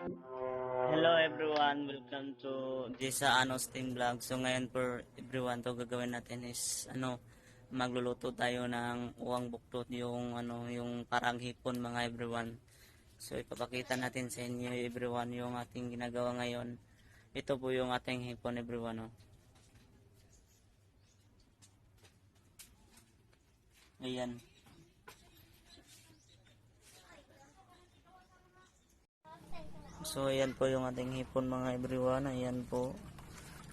Hello everyone, welcome to Jessa Anos Team Vlog. So ngayon for everyone, to gagawin natin is magluluto tayo ng uwang buktot, yung yung parang hipon mga everyone. So ipapakita natin sa inyo everyone yung ating ginagawa ngayon. Ito po yung ating hipon everyone. Ayan. So ayan po yung ating hipon mga everyone. Ayan po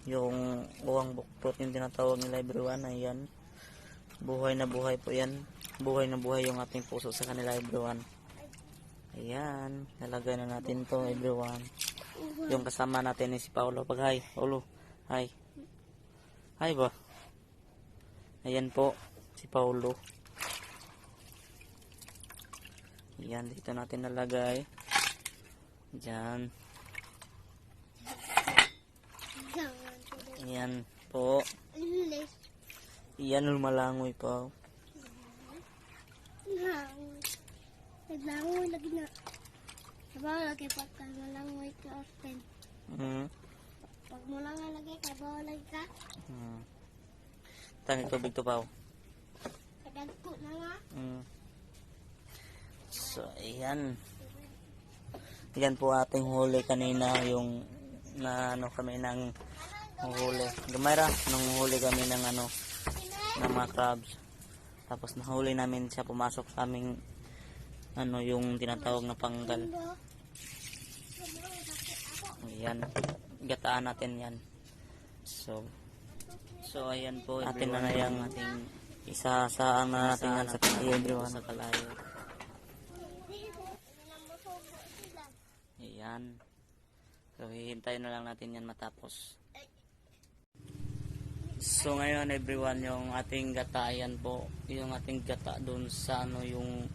yung uwang buktot yung tinatawag nila everyone. Ayan. Buhay na buhay po yan. Buhay na buhay yung ating puso sa kanila everyone. Ayan. Nalagay na natin to everyone. Yung kasama natin ni si Paulo. Pag hi. Paulo. Hi. Hi ba? Ayan po. Si Paulo. Ayan. Dito natin nalagay. Diyan. Ayan po. Iyan lumalangoy pa. Naglangoy lagi na. Sabaw lagi pagka malangoy ka often. Pag malangoy lagi, sabaw lagi ka. Tangi tubig to pa. Kadagko na nga. So, ayan. Yan po ating huli kanina, yung na kami nang huli. Gamera, nung huli kami ng ng mga crabs. Tapos nahuli namin siya, pumasok sa aming yung tinatawag na panggal. Ayan, gataan natin yan. So ayan po, atin na yung ating isa-saang na natin yan sa everyone sa kalayo. Ayan. So hihintayin na lang natin yan matapos. So ngayon everyone, yung ating gata, ayan po, yung ating gata dun sa yung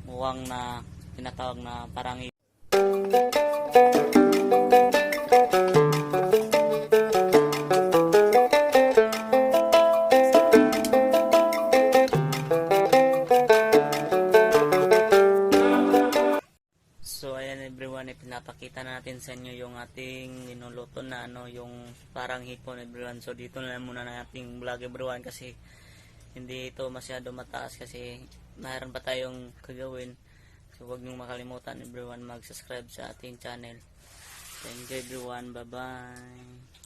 uwang na tinatawag na parang everyone, ipinapakita natin sa inyo yung ating linuluto na yung parang hipon everyone. So dito na muna na ating vlog everyone kasi hindi ito masyado mataas kasi mayroon pa tayong kagawin. So huwag niyong makalimutan everyone mag-subscribe sa ating channel. Thank you everyone, bye bye.